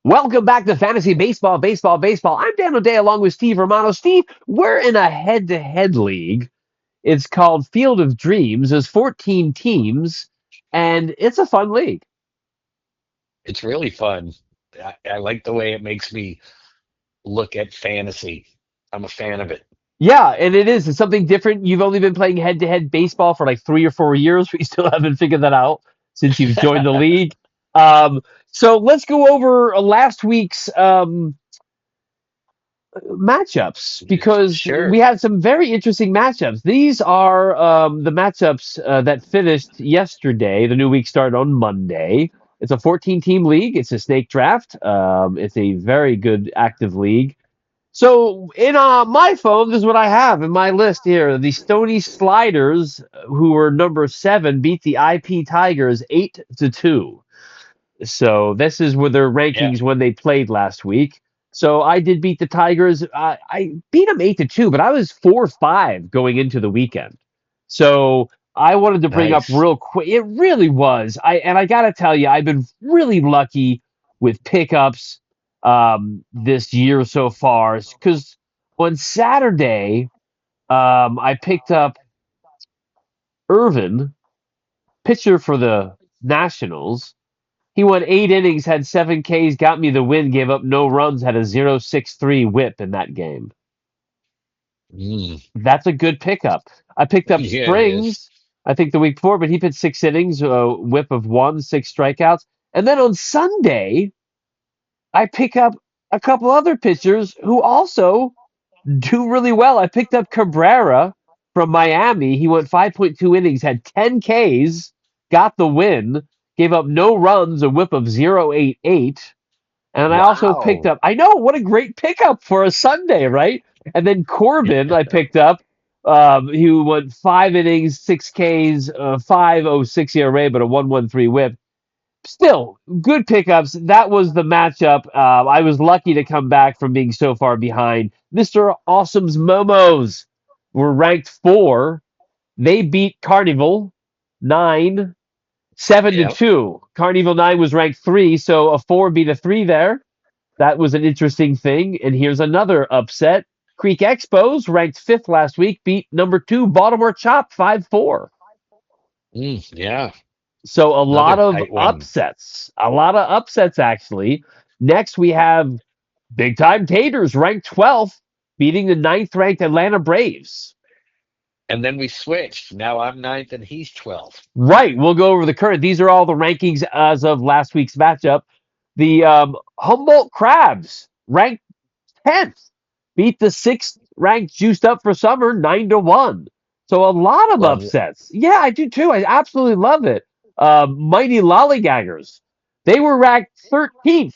Welcome back to Fantasy Baseball, Baseball, Baseball. I'm Dan O'Day along with Steve Romano. Steve, we're in a head-to-head league. It's called Field of Dreams. There's 14 teams, and it's a fun league. It's really fun. I like the way it makes me look at fantasy. I'm a fan of it. Yeah, and it is. It's something different. You've only been playing head-to-head baseball for like 3 or 4 years. We still haven't figured that out since you've joined the league. Um, so let's go over last week's matchups because we Sure. had some very interesting matchups. These are the matchups that finished yesterday. The new week started on Monday. It's a 14-team league. It's a snake draft. It's a very good active league. So in my phone, this is what I have in my list here. The Stony Sliders, who were number 7, beat the IP Tigers 8-2. So this is with their Yeah. rankings when they played last week. So I did beat the Tigers. I beat them 8-2, but I was 4-5 going into the weekend. So I wanted to bring up Nice. real quick. It really was. I gotta tell you, I've been really lucky with pickups this year so far. Because on Saturday, I picked up Irvin, pitcher for the Nationals. He went 8 innings, had 7 Ks, got me the win, gave up no runs, had a 0.63 whip in that game. Mm. That's a good pickup. I picked up Yeah, it is. Springs, I think the week before, but he pitched 6 innings, a whip of 1, 6 strikeouts. And then on Sunday, I pick up a couple other pitchers who also do really well. I picked up Cabrera from Miami. He went 5.2 innings, had 10 Ks, got the win, gave up no runs, a whip of 0.88. And I also picked Wow. up, I know, what a great pickup for a Sunday, right? And then Corbin, I picked up. He went 5 innings, 6 Ks, 5.06 ERA, but a 1.13 whip. Still, good pickups. That was the matchup. I was lucky to come back from being so far behind. Mr. Awesome's Momos were ranked 4. They beat Carnival 9, 7 to Yep. 2. Carnival 9 was ranked 3, so a 4 beat a 3 there. That was an interesting thing. And here's another upset. Creek Expos, ranked 5th last week, beat number 2 Baltimore Chop 5-4. Yeah. So a Another lot of tight one. upsets. A lot of upsets, actually. Next, we have Big Time Taters, ranked 12th, beating the 9th ranked Atlanta Braves. And then we switched. Now I'm ninth and he's 12th. Right. We'll go over the current. These are all the rankings as of last week's matchup. The Humboldt Crabs, ranked 10th, beat the 6th ranked Juiced Up for Summer 9-1. So a lot of Love it. upsets. Yeah, I do too. I absolutely love it. Mighty Lollygaggers, they were ranked 13th.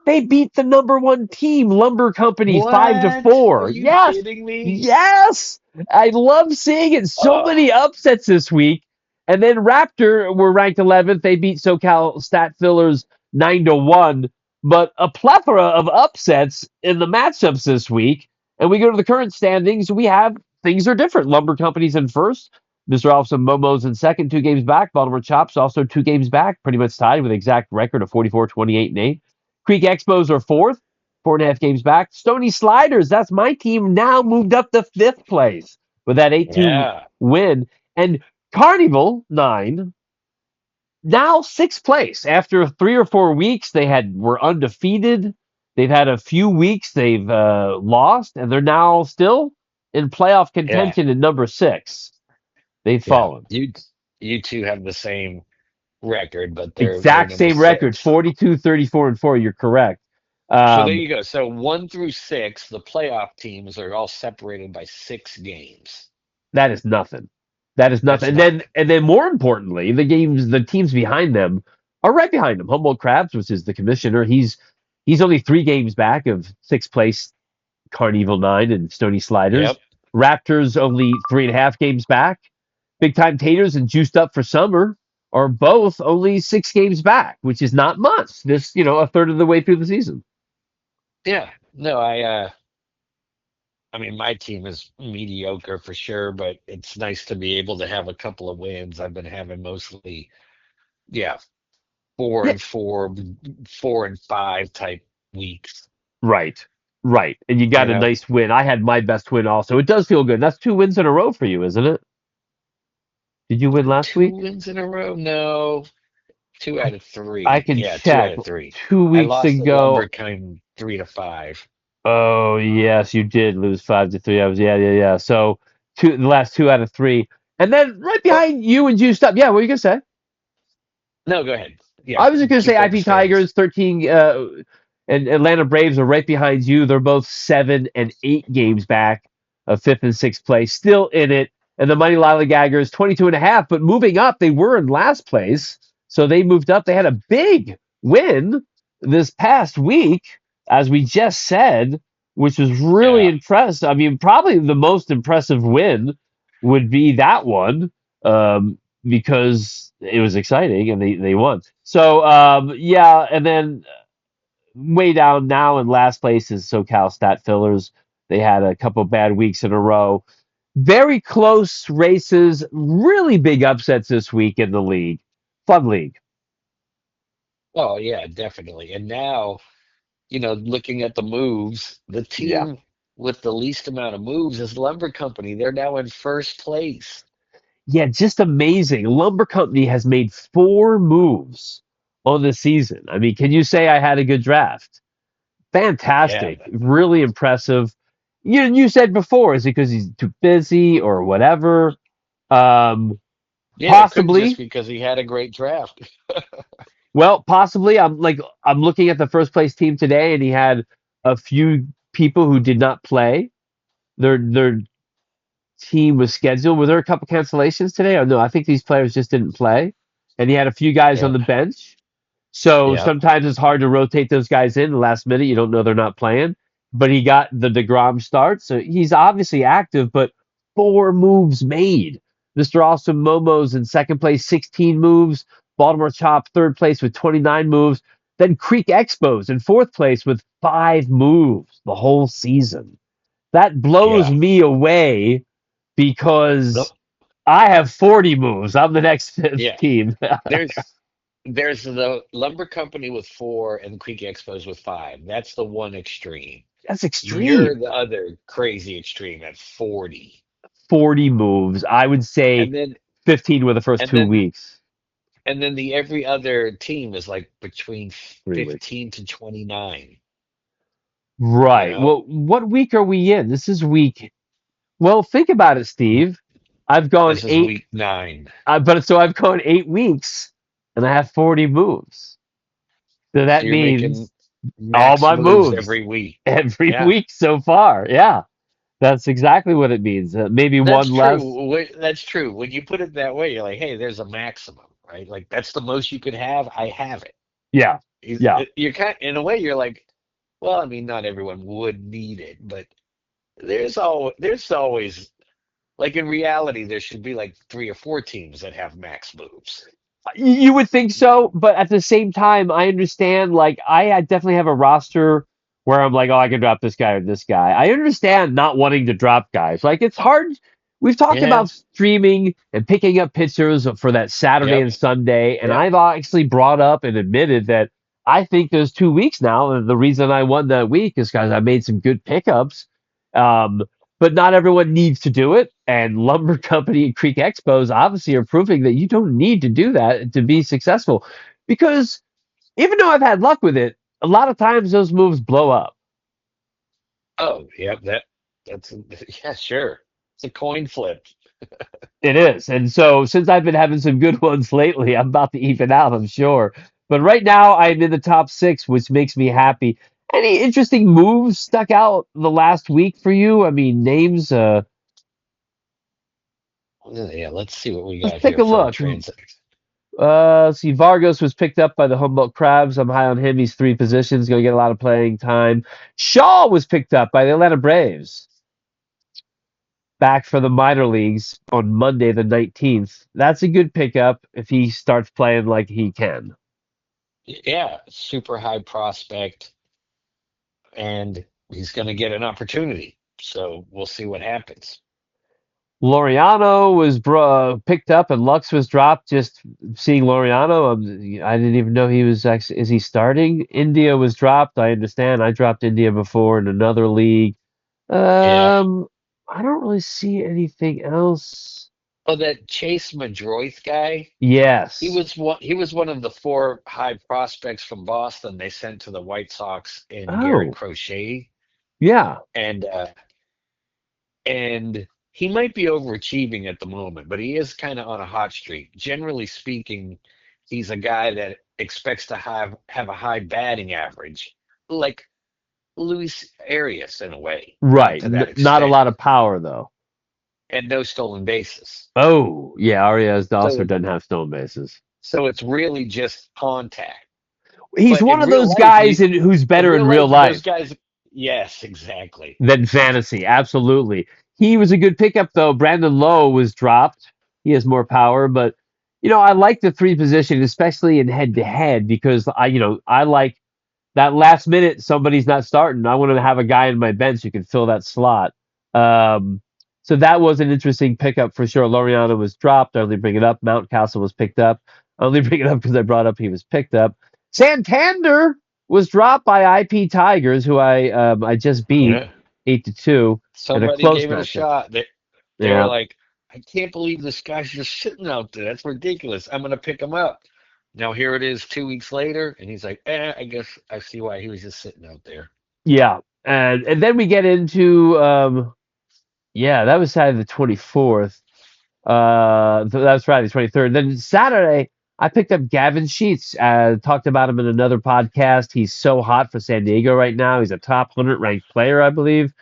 They beat the number 1 team, Lumber Company, five to What? Are four. you Yes, kidding me? yes. I love seeing it. So Oh, many upsets this week. And then Raptor were ranked 11th. They beat SoCal Stat Fillers 9-1, but a plethora of upsets in the matchups this week. And we go to the current standings. We have things are different. Lumber Company's in first. Mr. Alfson Momo's in second, 2 games back. Baltimore Chops also 2 games back, pretty much tied with exact record of 44, 28, and 8. Creek Expos are fourth, 4.5 games back. Stony Sliders, that's my team, now moved up to fifth place with that 8-2 yeah. win. And Carnival 9, now sixth place after 3 or 4 weeks. They were undefeated. They've had a few weeks they've lost, and they're now still in playoff Yeah. contention at number 6. They've Yeah. fallen. You two have the same record, but they're Exact number same record, six. 42, 34, and 4. You're correct. So there Um, you go. So 1 through 6, the playoff teams are all separated by 6 games. that is nothing. That is nothing. That's And nothing. then more importantly, the teams behind them are right behind them. Humboldt Crabs, which is the commissioner, he's only 3 games back of sixth place Carnival 9 and Stony Sliders. Yep. Raptors only 3.5 games back. Big Time Taters and Juiced Up for Summer are both only 6 games back, which is not much. This, a third of the way through the season. Yeah. No, I mean my team is mediocre for sure, but it's nice to be able to have a couple of wins. I've been having mostly, yeah, four Yeah, and four, 4 and 5 type weeks. Right. Right. And you You got a know, nice win. I had my best win also. It does feel good. That's 2 wins in a row for you, isn't it? Did you win last two week? wins in a row. No, two I out of I three. can Yeah, two out check. of three. Two I weeks lost at ago. Lumberkind 3-5. Oh yes, you did lose 5-3. I was yeah. So the last two out of three, and then right Oh, behind you and Juiced Up. Yeah, what were you gonna say? no, go ahead. Yeah, I was just gonna say keep up the IP standings. Tigers 13 and Atlanta Braves are right behind you. They're both 7 and 8 games back of fifth and sixth place, still in it. And the Mighty Lollygaggers 22 and a half, but moving up. They were in last place, so they moved up. They had a big win this past week, as we just said, which was really Yeah. impressive. I mean, probably the most impressive win would be that one. Because it was exciting and they won. So yeah, and then way down now in last place is SoCal Stat Fillers. They had a couple bad weeks in a row. Very close races, really big upsets this week in the league. Fun league. Oh, yeah, definitely. And now, looking at the moves, the Yeah. team with the least amount of moves is Lumber Company. They're now in first place. Yeah, just amazing. Lumber Company has made 4 moves on the season. I mean, can you say I had a good draft? Yeah. Fantastic, really impressive. You said before, is it because he's too busy or whatever? Um, Yeah, it could just possibly. because he had a great draft. Well, possibly. I'm looking at the first place team today, and he had a few people who did not play. Their team was scheduled. Were there a couple cancellations today? Or no, I think these players just didn't play, and he had a few guys on Yeah. the bench. So Yeah. sometimes it's hard to rotate those guys in the last minute. You don't know they're not playing. But he got the DeGrom start. So he's obviously active, but 4 moves made. Mr. Awesome Momo's in second place, 16 moves. Baltimore Chop, third place with 29 moves. Then Creek Expos in fourth place with 5 moves the whole season. That blows Yeah. me away No, because I have 40 moves. I'm the next fifth yeah. team. There's there's the Lumber Company with four and Creek Expos with five. That's the one extreme. That's You're extreme. the other crazy extreme at 40. 40 moves. I would say And then 15 were the first and two then weeks, and then the every other team is like between 3 weeks. 15 to 29, you Right. know? Well, what week are we in? This is week. Well, think about it, Steve. I've gone This is eight, week 9. but so I've gone 8 weeks, and I have 40 moves. So So that you're making means all max my moves moves every week. every Yeah. week so far. Yeah, that's exactly what it means. Maybe That's one less. true. That's true. When you put it that way, you're like, hey, there's a maximum, right? Like that's the most you could have. I have it. Yeah, yeah. You're kind in a way, you're like, well, I mean, not everyone would need it, but there's always like in reality, there should be like 3 or 4 teams that have max moves. You would think so, but at the same time, I understand. Like, I definitely have a roster where I'm like, oh, I can drop this guy or this guy. I understand not wanting to drop guys. Like, it's hard. We've talked Yeah. about streaming and picking up pitchers for that Saturday Yep. and Sunday, and Yep. I've actually brought up and admitted that I think there's 2 weeks now, and the reason I won that week is because I made some good pickups. Um, but not everyone needs to do it. And Lumber Company and Creek Expos obviously are proving that you don't need to do that to be successful. Because even though I've had luck with it, a lot of times those moves blow up. Oh, yep. That's yeah, sure. It's a coin flip. It is. And so since I've been having some good ones lately, I'm about to even out, I'm sure. But right now I'm in the top 6, which makes me happy. Any interesting moves stuck out the last week for you? I mean, names, Yeah, let's see what we let's got take here a from a look. transit. See, Vargas was picked up by the Humboldt Crabs. I'm high on him. He's 3 positions, going to get a lot of playing time. Shaw was picked up by the Atlanta Braves, back for the minor leagues on Monday, the 19th. That's a good pickup if he starts playing like he can. Yeah, super high prospect, and he's going to get an opportunity. So we'll see what happens. Laureano was picked up and Lux was dropped. Just seeing Laureano, I didn't even know he was actually. Is he starting? India was dropped. I understand. I dropped India before in another league. Yeah. I don't really see anything else. Oh, that Chase Madroith guy. He Yes. was one. He was one of the four high prospects from Boston they sent to the White Sox in Garrett Oh, Crochet, yeah. and and he might be overachieving at the moment, but he is kind of on a hot streak. Generally speaking, he's a guy that expects to have a high batting average, like Luis Arias in a way, not Right. to that Not a extent, lot of power though. and no stolen bases. Oh, yeah. Arias So also it, doesn't have stone bases. so it's really just contact. He's But one in of real those life, guys who's in better in real real life, those life guys, yes, exactly. than fantasy. Absolutely. He was a good pickup though. Brandon Lowe was dropped. He has more power, but I like the three position, especially in head to head, because I like that last minute somebody's not starting. I want to have a guy in my bench who can fill that slot. Um, so that was an interesting pickup for sure. Laureano was dropped. I only bring it up. Mountcastle was picked up. I only bring it up because I brought up he was picked up. Santander was dropped by IP Tigers, who I just beat Yeah. 8-2 in a Somebody close gave it a matchup. shot. They were Yeah, like, I can't believe this guy's just sitting out there. That's ridiculous. I'm gonna pick him up. Now here it is 2 weeks later, and he's like, I guess I see why he was just sitting out there. yeah, and then we get into yeah, that was Saturday the 24th. That was Friday the 23rd. Then Saturday, I picked up Gavin Sheets. Talked about him in another podcast. He's so hot for San Diego right now. He's a top 100 ranked player, I believe.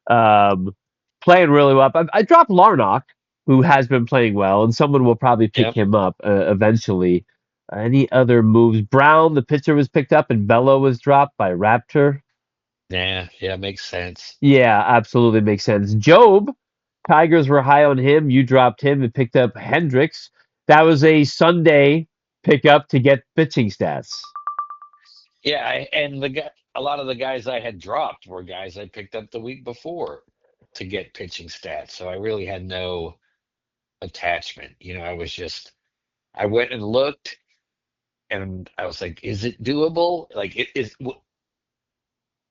Um, Playing really well. I dropped Larnock, who has been playing well, and someone will probably pick Yep. him up eventually. Any other moves? Brown, the pitcher, was picked up, and Bello was dropped by Raptor. Yeah, yeah, makes sense. Yeah, absolutely makes sense. Job, Tigers were high on him. You dropped him and picked up Hendricks. That was a Sunday pickup to get pitching stats. Yeah, and a lot of the guys I had dropped were guys I picked up the week before to get pitching stats. So I really had no attachment. I was just I went and looked, and I was like, is it doable? Like,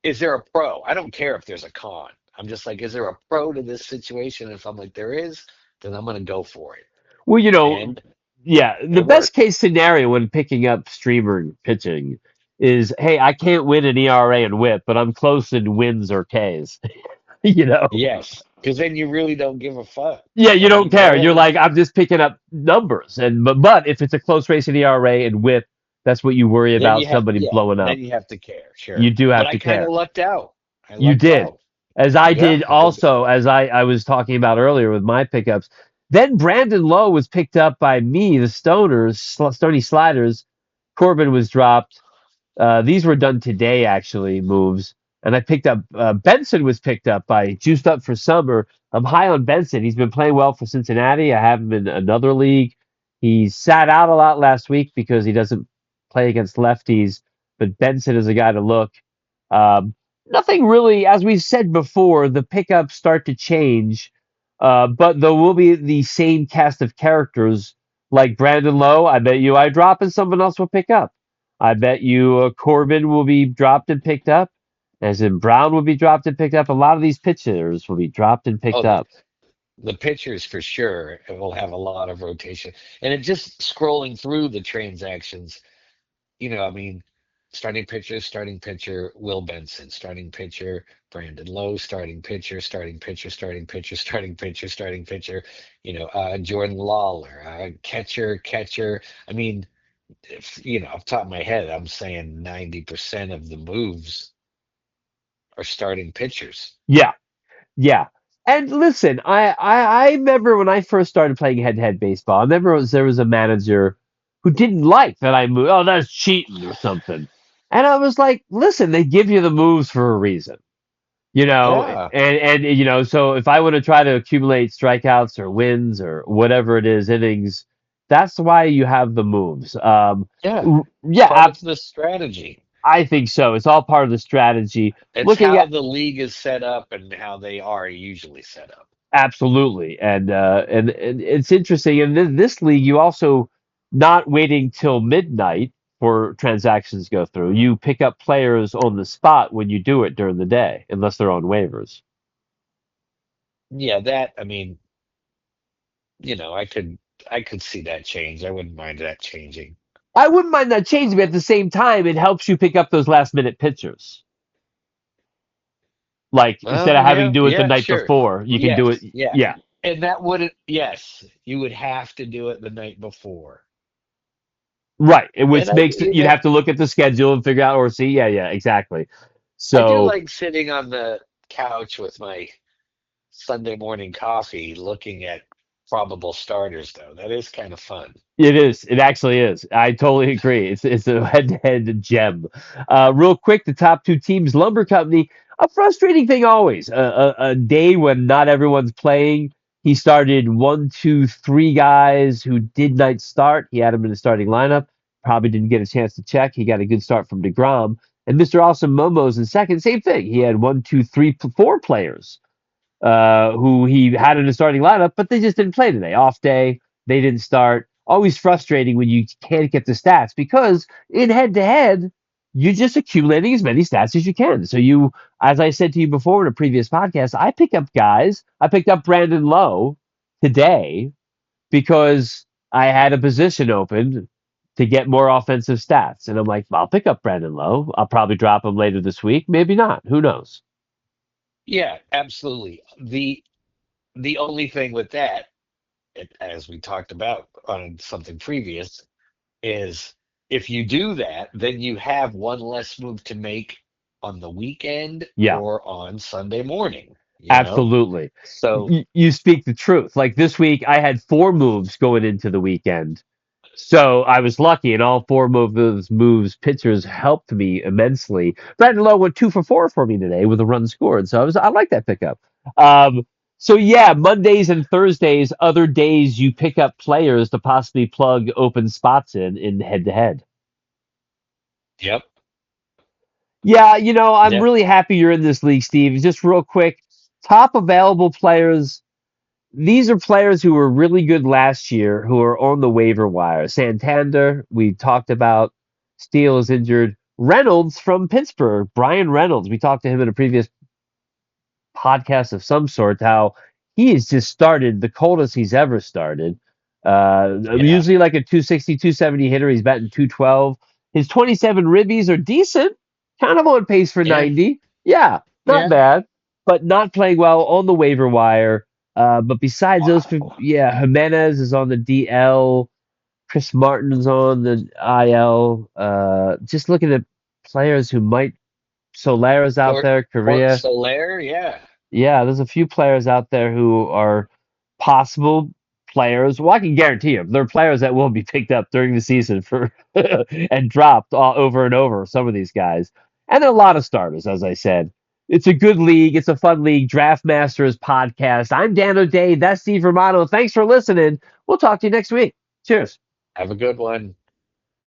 is there a pro? I don't care if there's a con. I'm just like, is there a pro to this situation? If I'm like, there is, then I'm gonna go for it. Well, And yeah, the it best worked. case scenario when picking up streamer pitching is, hey, I can't win an ERA and WHIP, but I'm close in wins or Ks. you know, Yes, because then you really don't give a fuck. Yeah, you I don't mean, care. You're hey, like, I'm just picking up numbers, and but if it's a close race in ERA and WHIP, that's what you worry then about you have, somebody yeah, blowing then up. you have to care, You sure. do But have I to kind of care. lucked out. I You lucked did, out. as I Yeah, did because also, as I was talking about earlier with my pickups. Then Brandon Lowe was picked up by me, the Stoners, Stony Sliders. Corbin was dropped. These were done today, actually, moves. And I picked up Benson was picked up by Juiced Up for Summer. I'm high on Benson. He's been playing well for Cincinnati. I have him in another league. He sat out a lot last week because he doesn't play against lefties. But Benson is a guy to look. Um, Nothing really, as we said before, the pickups start to change. But there will be the same cast of characters like Brandon Lowe. I bet you I drop and someone else will pick up. I bet you Corbin will be dropped and picked up, as in Brown will be dropped and picked up. A lot of these pitchers will be dropped and picked oh, up. the pitchers for sure will have a lot of rotation. And it just scrolling through the transactions, I mean, starting pitcher, Will Benson, starting pitcher, Brandon Lowe, starting pitcher, starting pitcher, starting pitcher, starting pitcher, starting pitcher, Jordan Lawler, catcher. I mean, if, off the top of my head, I'm saying 90% of the moves are starting pitchers. Yeah, yeah. And listen, I remember when I first started playing head-to-head baseball. I remember there was a manager who didn't like that I moved. Oh, that's cheating or something. And I was like, listen, they give you the moves for a reason. Yeah, So if I want to try to accumulate strikeouts or wins or whatever it is, innings, that's why you have the moves. yeah. It's Yeah, part of the strategy. I think so. It's all part of the strategy. It's Looking how at the league is set up and how they are usually set up. Absolutely, and it's interesting. In this league, you also not waiting till midnight for transactions to go through. You pick up players on the spot when you do it during the day, unless they're on waivers. Yeah, that I mean, I could see that change. I wouldn't mind that changing. I wouldn't mind that changing, but at the same time, it helps you pick up those last minute pitchers. Like instead Oh of having to yeah, do it the yeah, night sure. before, you can do it. Yes, yeah. Yeah, And that wouldn't, yes, you would have to do it the night before. right. And Which makes it, you'd have to look at the schedule and figure out or see. Yeah, yeah, exactly. I do So like sitting on the couch with my Sunday morning coffee looking at probable starters though. That is kind of fun. it is. It actually is. I totally agree. It's a head-to-head gem. Real quick, the top two teams, Lumber Company, a frustrating thing always. A day when not everyone's playing. He started one, two, three guys who did not start. He had them in the starting lineup. Probably didn't get a chance to check. He got a good start from DeGrom. And Mr. Awesome Momo's in second. Same thing. He had one, two, three, four players who he had in the starting lineup, but they just didn't play today. Off day, they didn't start. Always frustrating when you can't get the stats because in head to head, you're just accumulating as many stats as you can. So you, as I said to you before in a previous podcast, I pick up guys. I picked up Brandon Lowe today because I had a position open to get more offensive stats. And I'm like, I'll pick up Brandon Lowe. I'll probably drop him later this week. Maybe not. Who knows? Yeah, absolutely. The only thing with that, as we talked about on something previous, is if you do that, then you have one less move to make on the weekend Yeah. or on Sunday morning, you know? Absolutely. So, You speak the truth. Like this week, I had four moves going into the weekend. So I was lucky, and all four of those moves, pitchers helped me immensely. Brandon Lowe went 2 for 4 for me today with a run scored. So I like that pickup. Um, so yeah, Mondays and Thursdays, other days you pick up players to possibly plug open spots in head to head. yep, Yeah, I'm yep, really happy you're in this league, Steve. Just real quick, top available players. These are players who were really good last year who are on the waiver wire. Santander, we talked about. Steele is injured. Reynolds from Pittsburgh, Brian Reynolds. We talked to him in a previous podcast of some sort, how he has just started the coldest he's ever started. yeah, Usually like a 260, 270 hitter. He's batting 212. His 27 ribbies are decent, kind of on pace for yeah, 90. Yeah, not yeah. bad, but not playing well on the waiver wire. But besides those, Wow. yeah, Jimenez is on the DL. Chris Martin's on the IL. Just looking at players who might. Solera's out Or there. or Korea. Soler, yeah. Yeah, there's a few players out there who are possible players. Well, I can guarantee you, there are players that will be picked up during the season for and dropped all over and over. Some of these guys, and there are a lot of starters, as I said. It's a good league. It's a fun league. Draft Masters podcast. I'm Dan O'Day. That's Steve Romano. Thanks for listening. We'll talk to you next week. Cheers. Have a good one.